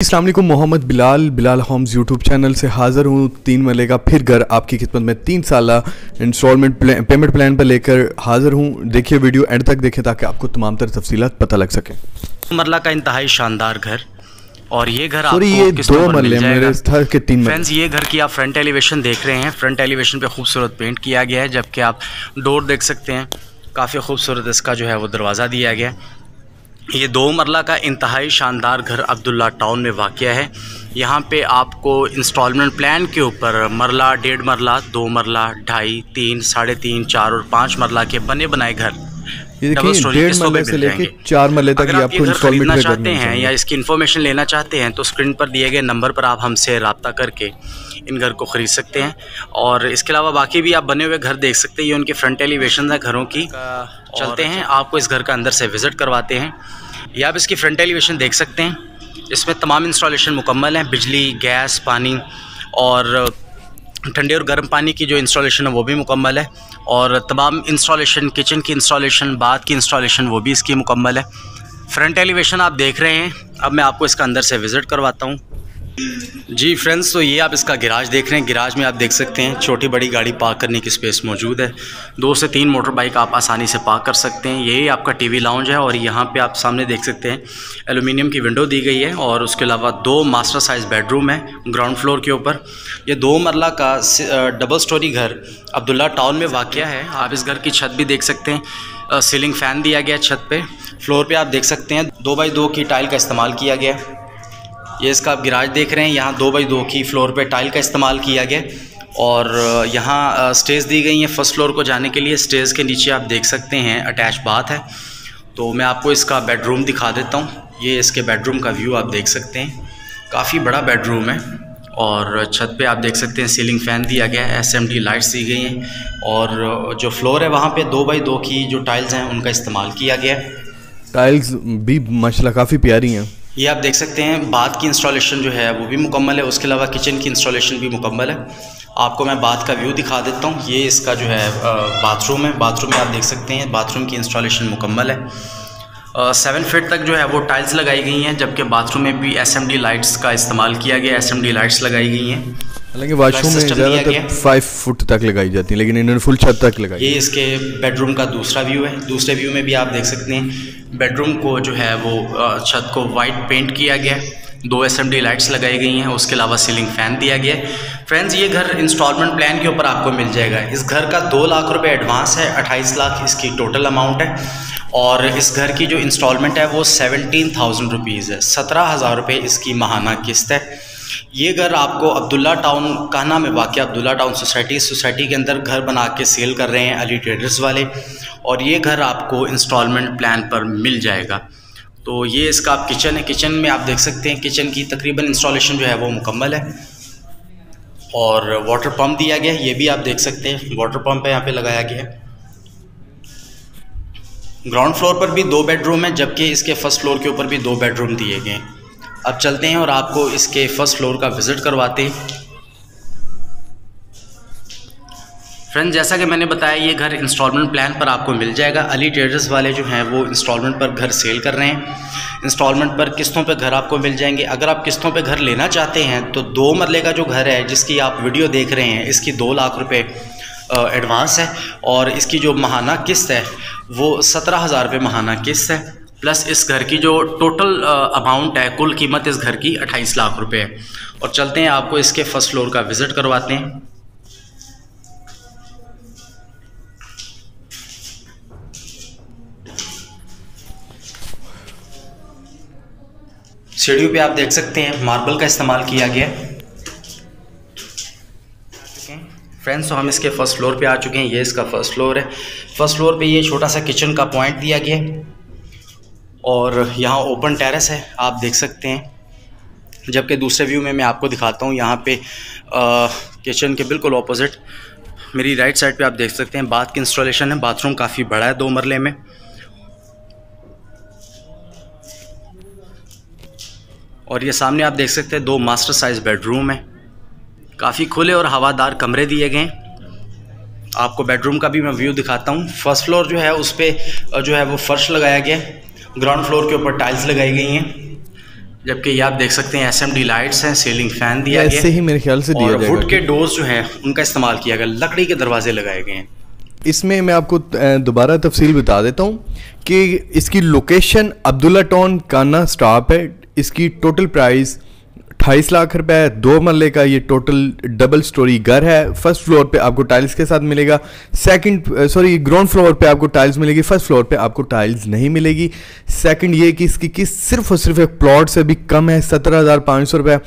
अस्सलाम वालेकुम। Mohammad Bilal homes YouTube channel से हाज़िर हूँ। 3 मरले का फिर घर आपकी खिदमत में 3 साल इंस्टॉलमेंट पेमेंट प्लान पर लेकर हाज़िर हूँ। देखिए वीडियो एंड तक देखें ताकि आपको तमाम तर तफसीलात पता लग सके। मरला का इंतहाई शानदार घर, और ये घर आपको ये किस 2 मरले मेरे था कि 3 मरले। फ्रेंड्स, ये घर की आप फ्रंट एलिवेशन देख रहे हैं। फ्रंट एलिवेशन पे खूबसूरत पेंट किया गया है, जबकि आप डोर देख सकते हैं, काफ़ी खूबसूरत इसका जो है वो दरवाज़ा दिया गया है। ये 2 मरला का इंतहाई शानदार घर अब्दुल्ला टाउन में वाक़या है। यहाँ पे आपको इंस्टॉलमेंट प्लान के ऊपर मरला, 1.5 मरला, 2 मरला, 2.5, 3, 3.5, 4 और 5 मरला के बने बनाए घर डबल स्टोरी किस्तों पे मिल जाएंगे। 4 मरले तक अगर आप ये घर खरीदना चाहते हैं या इसकी इन्फॉर्मेशन लेना चाहते हैं तो स्क्रीन पर दिए गए नंबर पर आप हमसे रब्ता करके इन घर को ख़रीद सकते हैं। और इसके अलावा बाकी भी आप बने हुए घर देख सकते हैं। ये उनके फ्रंट एलिवेशन है घरों की। चलते हैं, आपको इस घर का अंदर से विज़िट करवाते हैं। ये आप इसकी फ्रंट एलिवेशन देख सकते हैं। इसमें तमाम इंस्टॉलेशन मुकम्मल हैं। बिजली, गैस, पानी और ठंडे और गर्म पानी की जो इंस्टॉलेशन है वो भी मुकम्मल है। और तमाम इंस्टॉलेशन, किचन की इंस्टॉलेशन, बाथ की इंस्टॉलेशन वो भी इसकी मुकम्मल है। फ्रंट एलिवेशन आप देख रहे हैं। अब मैं आपको इसका अंदर से विज़िट करवाता हूँ। जी फ्रेंड्स, तो ये आप इसका गिराज देख रहे हैं। गिराज में आप देख सकते हैं छोटी बड़ी गाड़ी पार्क करने की स्पेस मौजूद है। 2 से 3 मोटर बाइक आप आसानी से पार्क कर सकते हैं। यही आपका टीवी लाउंज है, और यहाँ पे आप सामने देख सकते हैं एलुमिनियम की विंडो दी गई है। और उसके अलावा 2 मास्टर साइज़ बेडरूम है ग्राउंड फ्लोर के ऊपर। ये 2 मरला का डबल स्टोरी घर अब्दुल्ला टाउन में वाक़या है। आप इस घर की छत भी देख सकते हैं। सीलिंग फ़ैन दिया गया छत पर। फ्लोर पर आप देख सकते हैं 2x2 की टाइल का इस्तेमाल किया गया। ये इसका आप गिराज देख रहे हैं। यहाँ 2x2 की फ्लोर पे टाइल का इस्तेमाल किया गया। और यहाँ स्टेज दी गई हैं फर्स्ट फ्लोर को जाने के लिए। स्टेज के नीचे आप देख सकते हैं अटैच बाथ है। तो मैं आपको इसका बेडरूम दिखा देता हूँ। ये इसके बेडरूम का व्यू आप देख सकते हैं। काफ़ी बड़ा बेडरूम है। और छत पे आप देख सकते हैं सीलिंग फ़ैन दिया गया है, SMD लाइट्स दी गई हैं। और जो फ्लोर है वहाँ पर 2x2 की जो टाइल्स हैं उनका इस्तेमाल किया गया है। टाइल्स भी माशाल्लाह काफ़ी प्यारी हैं। ये आप देख सकते हैं बाथ की इंस्टॉलेशन जो है वो भी मुकम्मल है। उसके अलावा किचन की इंस्टॉलेशन भी मुकम्मल है। आपको मैं बाथ का व्यू दिखा देता हूँ। ये इसका जो है बाथरूम है। बाथरूम में आप देख सकते हैं बाथरूम की इंस्टॉलेशन मुकम्मल है। 7 फीट तक जो है वो टाइल्स लगाई गई हैं, जबकि बाथरूम में भी SMD लाइट्स का इस्तेमाल किया गया। SMD लाइट्स लगाई गई हैं। हालांकि वाशरूम में ज़्यादातर 5 फुट तक लगाई जाती है, लेकिन इन्होंने फुल छत तक लगाई। ये इसके बेडरूम का दूसरा व्यू है। दूसरे व्यू में भी आप देख सकते हैं बेडरूम को जो है वो छत को वाइट पेंट किया गया है। 2 SMD लाइट्स लगाई गई हैं। उसके अलावा सीलिंग फ़ैन दिया गया है। फ्रेंड्स, ये घर इंस्टॉलमेंट प्लान के ऊपर आपको मिल जाएगा। इस घर का 2 लाख रुपए एडवांस है। 28 लाख इसकी टोटल अमाउंट है। और इस घर की जो इंस्टॉलमेंट है वो 17,000 रुपीज़ है। 17,000 रुपये इसकी माहाना किस्त है। ये घर आपको अब्दुल्ला टाउन कान्हा में वाक़या अब्दुल्ला टाउन सोसाइटी के अंदर घर बना के सेल कर रहे हैं अली ट्रेडर्स वाले। और ये घर आपको इंस्टॉलमेंट प्लान पर मिल जाएगा। तो ये इसका आप किचन है। किचन में आप देख सकते हैं किचन की तकरीबन इंस्टॉलेशन जो है वो मुकम्मल है। और वाटर पंप दिया गया है। ये भी आप देख सकते हैं वाटर पंप है यहाँ पे लगाया गया है। ग्राउंड फ्लोर पर भी 2 बेडरूम है, जबकि इसके फर्स्ट फ्लोर के ऊपर भी 2 बेडरूम दिए गए हैं। अब चलते हैं और आपको इसके फर्स्ट फ्लोर का विज़िट करवाते हैं। फ्रेंड्स, जैसा कि मैंने बताया ये घर इंस्टॉलमेंट प्लान पर आपको मिल जाएगा। अली ट्रेडर्स वाले जो हैं वो इंस्टॉलमेंट पर घर सेल कर रहे हैं। इंस्टॉलमेंट पर किस्तों पर घर आपको मिल जाएंगे। अगर आप किस्तों पर घर लेना चाहते हैं तो 2 मरले का जो घर है जिसकी आप वीडियो देख रहे हैं, इसकी 2 लाख रुपये एडवांस है। और इसकी जो माहाना किस्त है वो 17,000 रुपये माहाना किस्त है। प्लस इस घर की जो टोटल अमाउंट है, कुल कीमत इस घर की 28 लाख रुपए है। और चलते हैं आपको इसके फर्स्ट फ्लोर का विज़िट करवाते हैं। सीढ़ियों पे आप देख सकते हैं मार्बल का इस्तेमाल किया गया है। फ्रेंड्स, तो हम इसके फर्स्ट फ्लोर पे आ चुके हैं। ये इसका फर्स्ट फ्लोर है। फर्स्ट फ्लोर पे ये छोटा सा किचन का पॉइंट दिया गया है। और यहाँ ओपन टेरेस है, आप देख सकते हैं। जबकि दूसरे व्यू में मैं आपको दिखाता हूँ। यहाँ पे किचन के बिल्कुल ऑपोजिट मेरी राइट साइड पे आप देख सकते हैं बाथ की इंस्टॉलेशन है। बाथरूम काफ़ी बड़ा है 2 मरले में। और ये सामने आप देख सकते हैं 2 मास्टर साइज़ बेडरूम है। काफ़ी खुले और हवादार कमरे दिए गए हैं। आपको बेडरूम का भी मैं व्यू दिखाता हूँ। फर्स्ट फ्लोर जो है उस पर जो है वो फर्श लगाया गया है। ग्राउंड फ्लोर के ऊपर टाइल्स लगाई गई हैं। जबकि ये आप देख सकते हैं SMD लाइट्स हैं, सीलिंग फैन दिया गया है, ऐसे ही मेरे ख्याल से दिया जाएगा। वुड के डोर्स जो हैं उनका इस्तेमाल किया गया, लकड़ी के दरवाजे लगाए गए हैं। इसमें मैं आपको दोबारा तफसील बता देता हूँ कि इसकी लोकेशन अब्दुल्ला टाउन काना स्टॉप है। इसकी टोटल प्राइस 28 लाख रुपए है। 2 मरले का ये टोटल डबल स्टोरी घर है। फर्स्ट फ्लोर पे आपको टाइल्स के साथ मिलेगा, ग्राउंड फ्लोर पे आपको टाइल्स मिलेगी, फर्स्ट फ्लोर पे आपको टाइल्स नहीं मिलेगी। सेकंड ये कि इसकी किस्त सिर्फ और सिर्फ एक प्लॉट से भी कम है, 17,500 रुपये।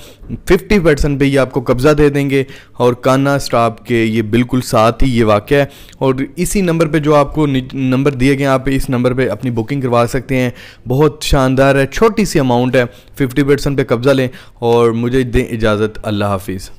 50% पे ये आपको कब्ज़ा दे देंगे और काना स्टॉप के ये बिल्कुल साथ ही ये वाक़या है। और इसी नंबर पे जो आपको नंबर दिए गए, आप इस नंबर पे अपनी बुकिंग करवा सकते हैं। बहुत शानदार है, छोटी सी अमाउंट है, 50% पे कब्ज़ा लें और मुझे दें इजाज़त। अल्लाह हाफिज़।